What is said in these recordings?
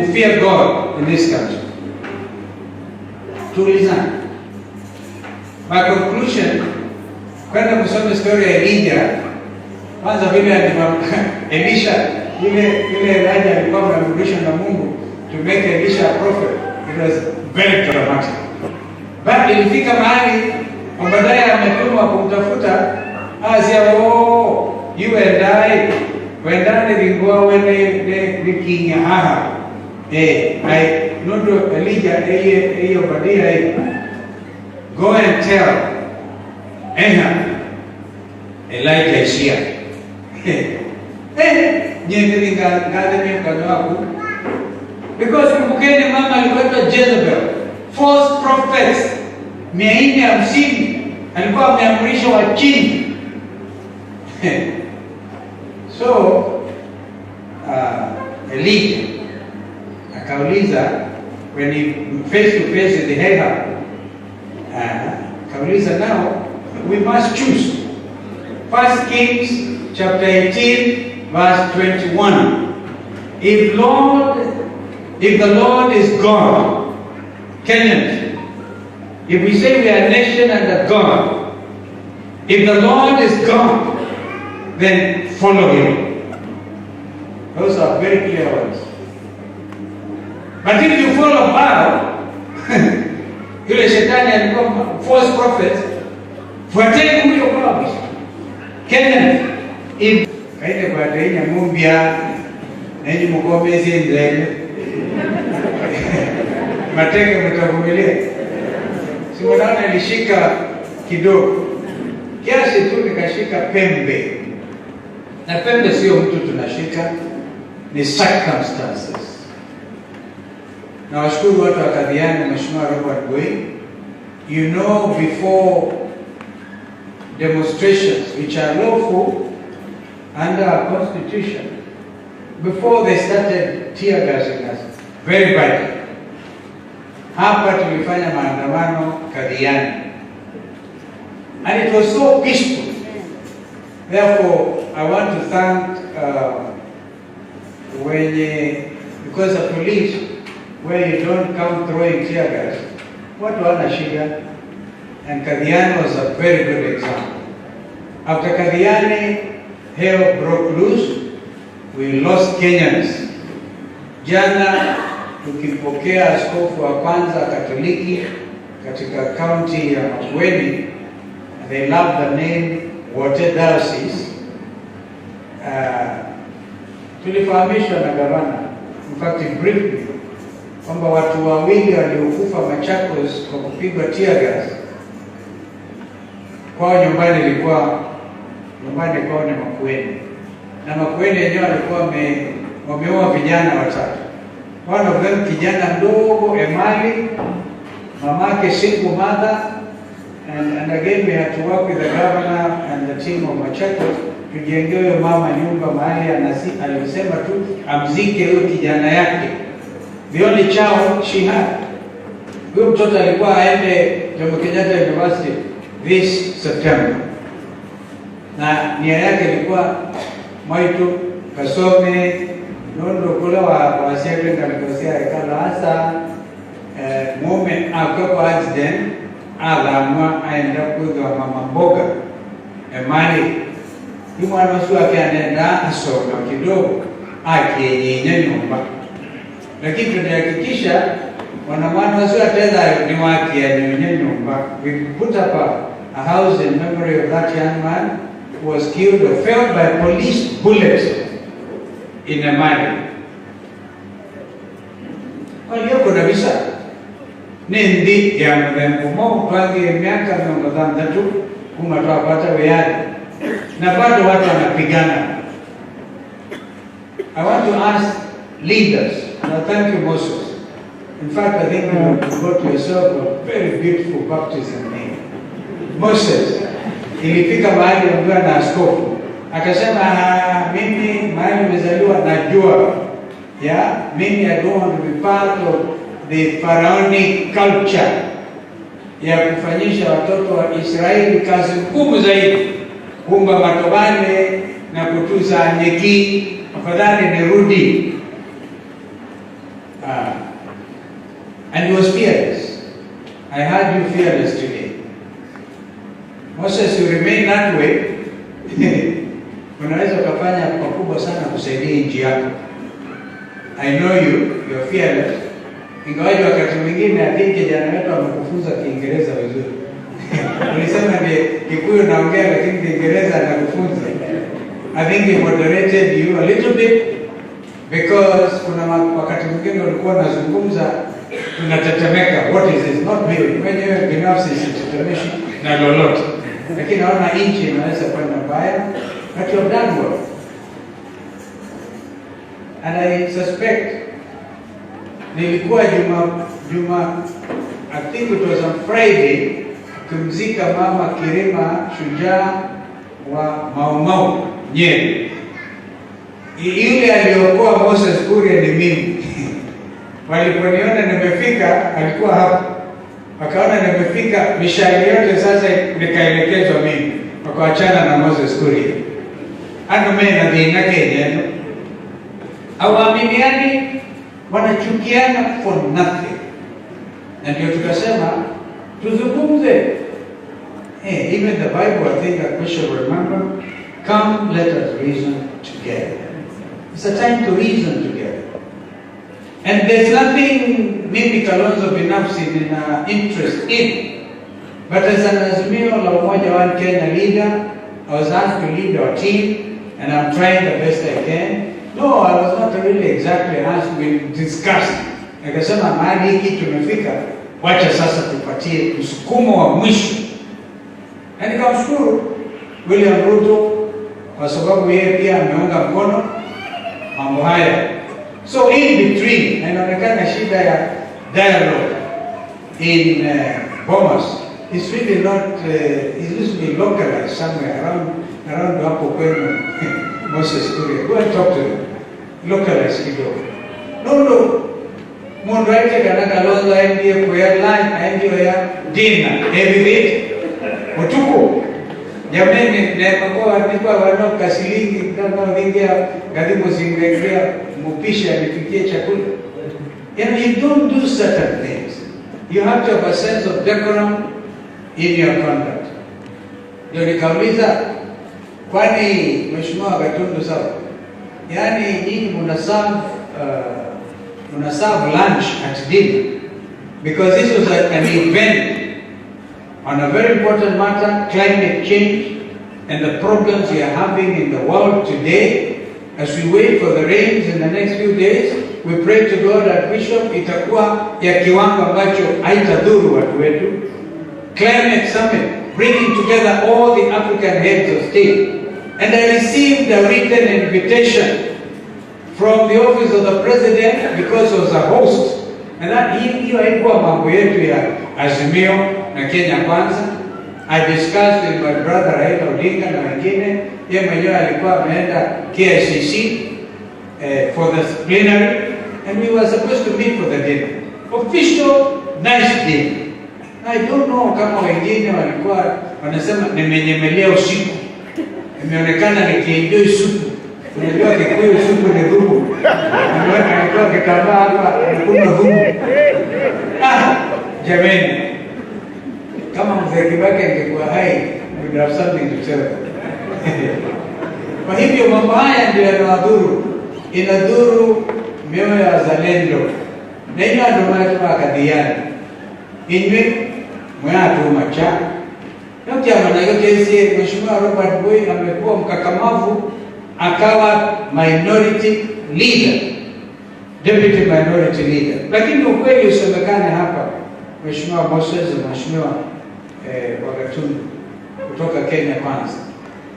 who fear God in this country. To resign. My conclusion, kwenda kusoma story ya Elijah, kwanza vile Elisha, yule Elijah alikuwa amemrudisha na Mungu to make Elisha a prophet. It was very dramatic. But ilifika mahali baadaye ametumwa kumtafuta Asia, you and I wendane lingua wene vikinya haha. I noto Elijah Obadia, go and tell Ahab Elijah is here. Because kumbukeni mama alikuwa Jezebel, false prophets 450 alikuwa ameamrisha wa chini. So Elijah akauliza, when he face to face with the Ahab, akauliza, now we must choose. 1 Kings chapter 18 verse 21. If the Lord is God, Kenyans, if we say we are a nation under God, if the Lord is God, then follow Him. Those are very clear words. But if you follow Baal, yule shetani alikuwa false prophet, fuateni huyo Baal. Kenyans, if kaide kwa tena mumbia nenyi mkomezi ndele matenge mtavumilia. Simona alishika kidogo kiasi tu, nikashika pembe, na pembe sio mtu tunashika, ni circumstances. Na washukuru watu wa Kadhiani, Mheshimiwa Robert Boy, you know, before demonstrations which are lawful under our constitution, before they started tear gassing us very badly, hapa tulifanya maandamano Kadhiani, and it was so peaceful. Therefore, I want to thank because the police, where you don't come throwing tear gas, what wana shida, and Kadhiani was a very good example. After Kadhiani, hell broke loose. We lost Kenyans. Jana tukipokea askofu wa kwanza Katoliki katika county ya Makueni, they love the name Water Diocese. Tulifahamishwa na gavana, in fact he briefed me, kwamba watu wawili waliokufa Machakos kwa kupigwa tear gas kwao nyumbani kwao ni Makueni, na Makueni yenyewe walikuwa wameoa vijana watatu. One of them kijana mdogo Emali, mamake single mother, and again we had to work with the governor and the team of Machakos tujengee mama nyumba mahali alisema tu amzike huyo kijana yake, the only child she had. Huyo mtoto alikuwa aende Jomo Kenyatta University this September, na nia yake ilikuwa Mwaitu kasome nondo kula wa sekre kalikosia ekala hasa mume akapa accident alamwa aenda kwa mama mboga Emali. Ni mwana wake anaenda asoma kidogo akienyenye nyumba, lakini tunahakikisha mwana wake atenda ni wake yenye nyumba. We put up a house in memory of that young man who was killed or felled by police bullets in Emali. Kwa hiyo kuna visa nindi ya mrembo kwangi miaka 3 kumatoa pata weani na bado watu wanapigana. I want to ask leaders, and I thank you Moses. In fact, I think you go to yourself a very beautiful baptism name. Moses, ilifika mahali ongea na askofu, akasema mimi mahali nimezaliwa najua, mimi I don't want to be part of the pharaonic culture ya kufanyisha watoto wa Israeli kazi ngumu zaidi, kumba matobane na kutuza nyeki, afadhali nirudi fearless today. Moses, you remain that way. Unaweza kufanya pakubwa sana kusaidia nchi yako. I know you're fearless. Ingawaje wakati mwingine adiki jana wetu amekufunza Kiingereza vizuri. Ulisema ndiye Kikuyu naongea lakini Kiingereza anakufunza. I think he moderated you a little bit because kuna wakati mwingine ulikuwa unazungumza tunatetemeka. What is this? Not really. Mwenyewe binafsi sitetemeshi na lolote. Lakini naona nchi inaweza kwenda mbaya. But you have done well. And I suspect nilikuwa Juma, I think it was on Friday, kumzika mama Kirima, shujaa wa Mau Mau Nyeri. Yule aliokoa Moses Kuria ni mimi. Waliponiona nimefika, alikuwa hapa. Wakaona nimefika, mishahari yote sasa nikaelekezwa mimi. Wakaachana na Moses Kuria. Ano mena dhina Kenya. Hawaaminiani, wanachukiana for nothing. Na ndio tukasema tuzungumze. Even the Bible, I think we should remember, come let us reason together. It's a time to reason together. And there's nothing mimi Kalonzo binafsi nina interest in. But as an Azimio la Umoja One Kenya leader, I was asked to lead our team and I'm trying the best I can. No, I was not really exactly asked, we discussed. Nikasema mahali hiki tumefika, wacha sasa tupatie msukumo wa mwisho. Na nikamshukuru William Ruto kwa sababu yeye pia ameunga mkono mambo haya. So in between, inaonekana shida ya dialogue in Bomas is really not, it used to be localized somewhere around hapo kwenu Moses Kuria. Go and talk to them. Localized kidogo. No. Mundu aite kana Kalonzo aendie kwa line, aendie ya dinner every day. Utuko. Jamani kwa wanoka shilingi kama wingia karibu zingekia mupisha nifikie chakula. You don't do certain things. You have to have a sense of decorum in your conduct. Ndio nikauliza kwani mheshimiwa Gatundu sawa? Yaani nyinyi muna serve lunch at dinner because this was an event on a very important matter, climate change and the problems we are having in the world today. As we wait for the rains in the next few days, we pray to God that Bishop itakuwa ya kiwango ambacho haitadhuru watu wetu. Climate Summit, bringing together all the African heads of state. And I received a written invitation from the office of the president because I was a host. And that hiyo haikuwa mambo yetu ya Azimio na Kenya Kwanza. I discussed with my brother Raila Odinga na wengine. Yeye mwenyewe alikuwa ameenda KICC for the plenary and we were supposed to meet for the dinner. Official nice dinner. I don't know kama wengine walikuwa wanasema nimenyemelea usiku. Imeonekana nikienjoy supu. Unajua Kikuyu supu ni dhubu. Alikuwa kitambaa hapa alikuwa dhubu. Jamani. Kama mzee Kibaki angekuwa hai, we would have something to tell. Kwa hivyo mambo haya ndio yanadhuru. Inadhuru mioyo ya wazalendo. Na hiyo ndio maana tunakadhiana. Inwe mwatu macha. Yote yote Mheshimiwa Robert Boy amekuwa mkakamavu akawa minority leader. Deputy minority leader. Lakini ukweli usemekane hapa Mheshimiwa Moses na Mheshimiwa Gatundu kutoka Kenya Kwanza.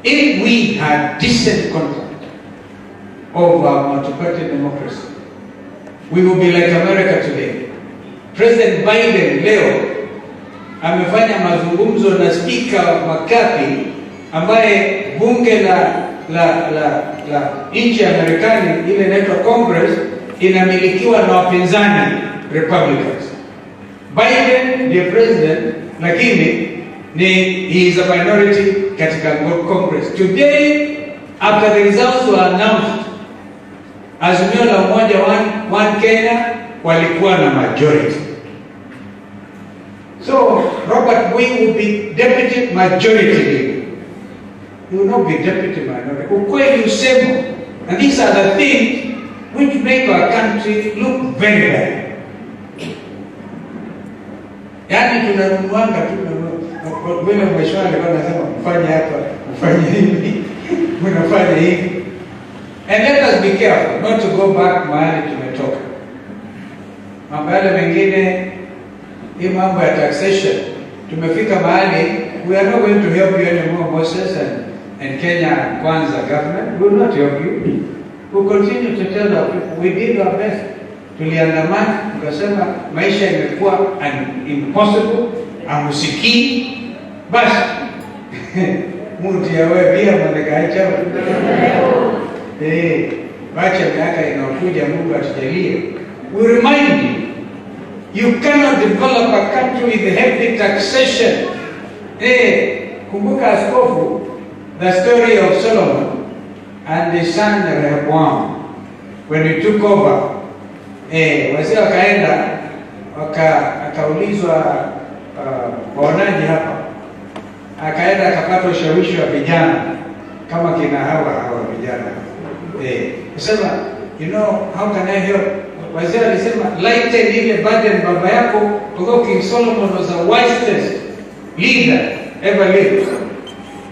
If we had decent contact of multi-party democracy, we would be like America today. President Biden leo amefanya mazungumzo na Speaker McCarthy ambaye bunge la nchi ya Marekani ile inaitwa Congress inamilikiwa na wapinzani Republicans. Biden ndiye president lakini he is a minority katika Congress. Today after the results were announced, Azimio la Umoja One Kenya walikuwa na majority. So Robert Wing will be deputy majority leader. He will not be deputy minority. Ukweli usemo. And these are the things which make our country look very bad. Yani tunanunuanga tu vile mheshimiwa alikuwa anasema mfanye hapa, mfanye hivi, mnafanya hivi. And let us be careful not to go back mahali tumetoka. Mambo yale mengine, hii mambo ya taxation, tumefika mahali, we are not going to help you anymore, Moses and Kenya Kwanza government. We will not help you. We continue to tell our people, we did our best. Tuliandamana, tukasema maisha imekuwa impossible, amusikii, basi mtu yawe pia mwanekaacha bacha miaka inaokuja Mungu atujalie. We remind you cannot develop a country with heavy taxation. Kumbuka askofu, the story of Solomon and his son Rehoboam, when he took over, wazee wakaenda, akaulizwa waonaji hapa, akaenda akapata ushawishi wa vijana kama kina hawa vijana. Sema, you know, how can I help? Wazee walisema, lighten ile burden baba yako, although King Solomon was the wisest leader ever lived.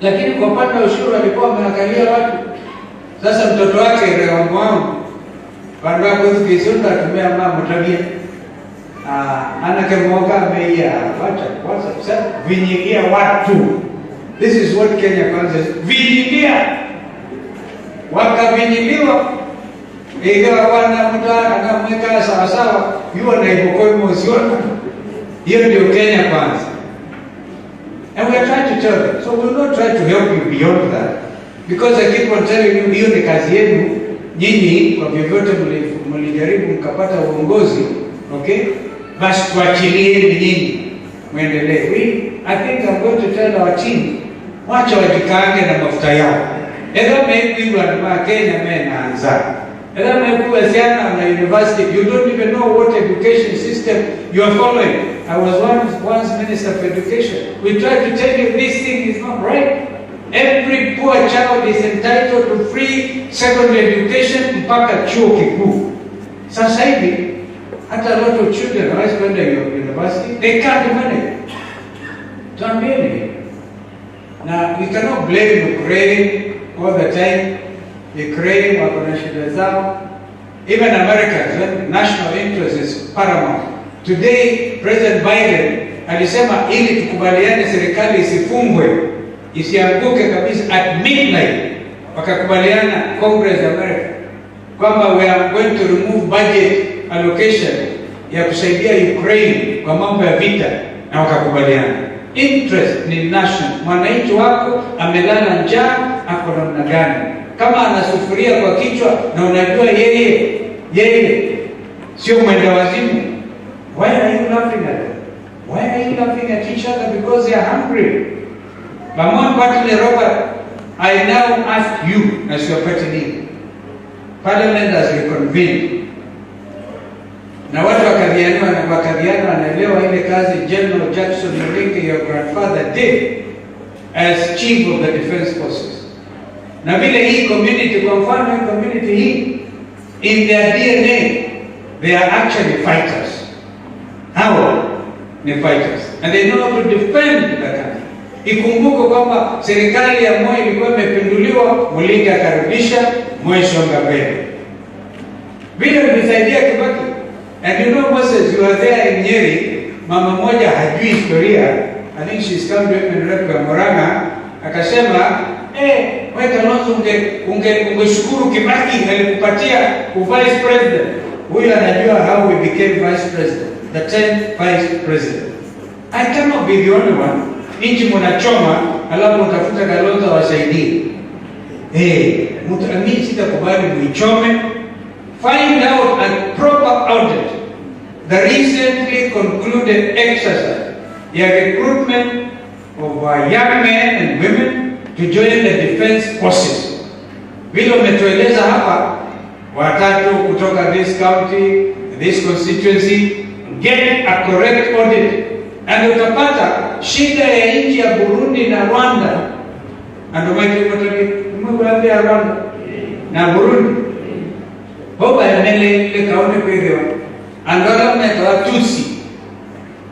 Lakini kwa upande wa ushuru alikuwa ameangalia watu. Sasa mtoto wake Rehoboam, bado wako tukizunda tumea mama tabia. Anakemoka ameia WhatsApp sasa vinyilia watu. This is what Kenya Kwanza is. Vinyilia. Wakavinyiliwa. Ikawa wana mtana akamweka sawa sawa, yuo na ibokoi moziona. Hiyo ndio Kenya Kwanza. And we are trying to tell them. So we will not try to help you beyond that. Because I keep on telling you, hiyo ni kazi yenu. Nyinyi kwa vyovyote mlijaribu mkapata uongozi, okay? Basi tuachilieni nyinyi muendelee. I think I'm going to tell our team, wacha wajikaange na mafuta yao. Ega meipiwa na Kenya menaanza. Ega meipiwa siana na university. You don't even know what education system you are following. I was once Minister of Education. We tried to tell you this thing is not right. Every poor child is entitled to free secondary education mpaka chuo kikuu. Sasa hivi, hata a lot of children rise when they are university, they can't manage. Tuambieni. Now, we cannot blame Ukraine all the time. Ukraine wako na shida zao. Even Americans, when national interest is paramount. Today, President Biden alisema ili tukubaliane serikali isifungwe, isianguke kabisa at midnight. Wakakubaliana Congress America kwamba we are going to remove budget allocation ya kusaidia Ukraine kwa mambo ya vita, na wakakubaliana. Interest ni national. Mwananchi wako amelala njaa, ako namna gani? Kama anasufuria kwa kichwa na unajua yeye sio mwenda wazimu, why are you laughing at them? Why are you laughing at each other? Because they are hungry. But more importantly, Robert, I now ask you as your party leader. Parliament has reconvened. Na watu wakadhiana wanaelewa ile kazi General Jackson Murenge, your grandfather, did as chief of the defense forces. Na vile hii community, kwa mfano hii community hii, in their DNA, they are actually fighters. How? Ni fighters. And they know how to defend the country. Ikumbuko kwamba serikali ya Moi ilikuwa imepinduliwa, Mulinga akarudisha, Moi songa mbele. Vile ulisaidia Kibaki. And you know, Moses, you are there in Nyeri, mama moja hajui historia, I think she's come to him in Repa Moranga, akasema, wewe Kalonzo ungeshukuru Kibaki alikupatia vice president. Huyu anajua how we became vice president, the 10th vice president. I cannot be the only one. Nchi mnachoma, alafu utafuta Kalonzo wasaidie. Mimi sitakubali muichome. Find out a proper audit the recently concluded exercise, the recruitment of young men and women to join the defense forces. Vile umetueleza hapa, watatu kutoka this county, this constituency, get a correct audit na utapata shida ya nchi ya Burundi na Rwanda. Ndio maana ya Rwanda na Burundi boba yanele ile kaone kweli andola metoa tusi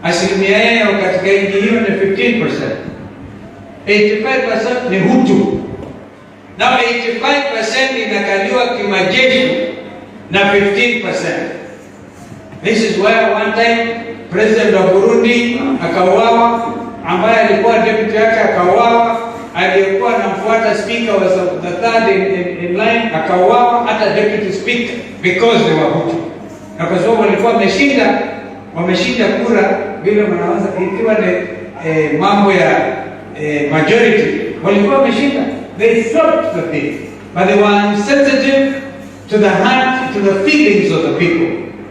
asilimia yao katika nchi hiyo ni 15%. 85% ni Hutu. Na 85% inakaliwa kimajeshi na 15%. This is why one time President wa Burundi akauawa, ambaye alikuwa deputy yake akauawa, aliyekuwa anamfuata speaker was the third in line akauawa, hata deputy speaker, because they were Hutu. Na kwa sababu walikuwa wameshinda kura bila mnaanza ikiwa ni mambo ya majority, walikuwa wameshinda. They stopped the thing, but they were insensitive to the heart, to the feelings of the people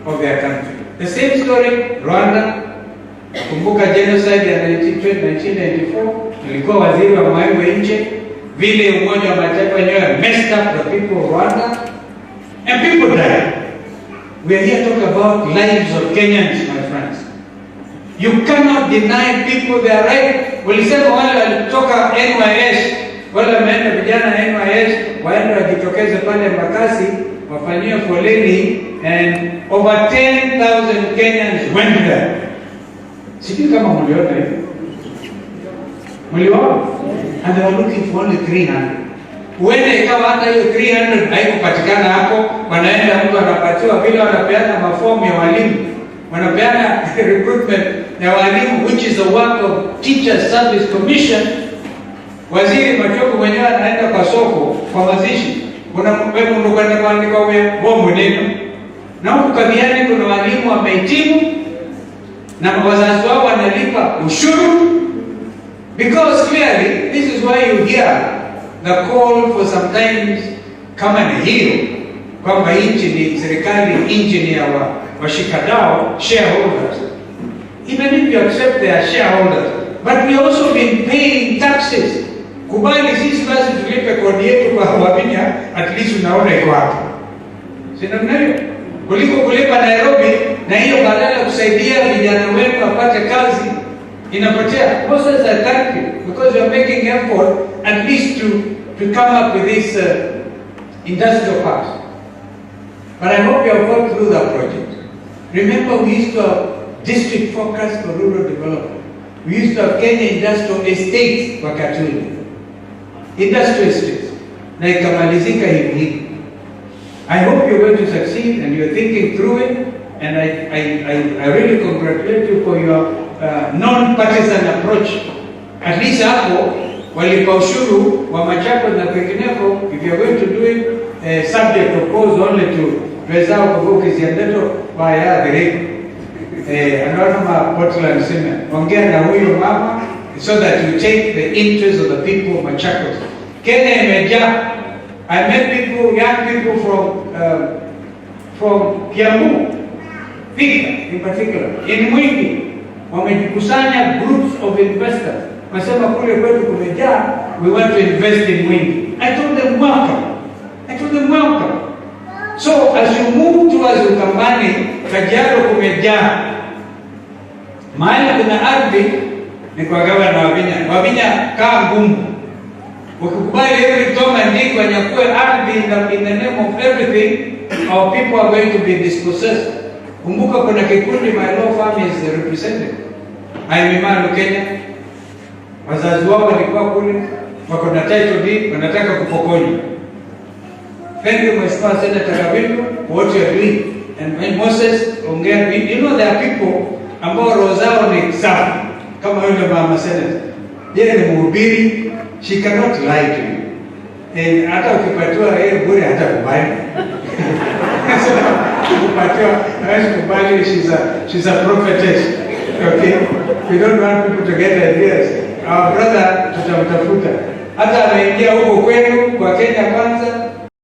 of their country. The same story, Rwanda. Kumbuka genocide ya 1994, nilikuwa waziri wa mambo ya nje, vile Umoja wa Mataifa wenyewe messed up the people of Rwanda, and people died. We are here talking about lives of Kenyans, my friends. You cannot deny people their right. Walisema wale walitoka NYS, wale wameenda vijana NYS, waende wajitokeze pale Mbakasi, wafanyie foleni, and over 10,000 Kenyans went there. Sijui kama mliona hivi. Mliona? And they were looking for only 300. Uende ikawa hata hiyo 300 haikupatikana hapo, wanaenda mtu anapatiwa vile wanapeana mafomu ya walimu, wanapeana recruitment ya walimu, which is the work of Teachers Service Commission. Waziri Machogo mwenyewe anaenda kwa soko kwa mazishi, kuna mtu kwenda kuandika wewe bomu neno, na huko Kabiani kuna walimu wamehitimu na wazazi wao wanalipa ushuru, because clearly this is why you hear the call for sometimes kama ni hiyo kwamba nchi ni serikali, nchi ni ya washikadau, shareholders. Even if you accept they are shareholders, but we also been paying taxes. Kubali sisi basi tulipe kodi yetu kwa Wabinya, at least unaona iko hapo. Sina mnayo kuliko kulipa Nairobi, na hiyo badala kusaidia vijana wetu wapate kazi inapotea. Process are country because you are making effort at least to come up with this industrial park. But I hope you have gone through that project. Remember, we used to have district focus for rural development. We used to have Kenya industrial estates wakati ule. Industrial estates. Na ikamalizika hivi. I hope you're going to succeed and you're thinking through it, and I really congratulate you for your non-partisan approach. At least hapo walipa ushuru wa Machako na pengineko. If you're going to do it, subject of course only to rezao kuvuki ziandeto kwa ya direct. Anaona Portland sema ongea na huyo mama so that you take the interest of the people of Machakos. Kenya imejaa. I met people, young people from Kiambu, Thika in particular, in Mwingi, wamejikusanya groups of investors. Wasema kule kwetu kumejaa, we want to invest in Mwingi. I told them welcome. So as you move towards Ukambani, Kajiado kumejaa. Mahali kuna ardhi ni kwa gavana Wabinya kaa ngumu. Ukikubali every toma ndiko anyakue ardhi in the name of everything, our people are going to be dispossessed. Kumbuka kuna kikundi my law firm is represented. Haimimalo Kenya. Wazazi wao walikuwa kule, wako na title deed, wanataka kupokonywa. Thank you, Mheshimiwa Senator Gabindo, what you are doing. And when Moses ongea, you know there are people ambao roho zao ni safi, kama yule mama Senator. Yeye ni mhubiri. She cannot lie to you. And hata ukipatiwa yeye bure hata kubali. So ukipatiwa hawezi kubali, she's a prophetess. Okay? We don't want people to get ideas. Our brother tutamtafuta. Hata ameingia huko kwenu kwa Kenya Kwanza,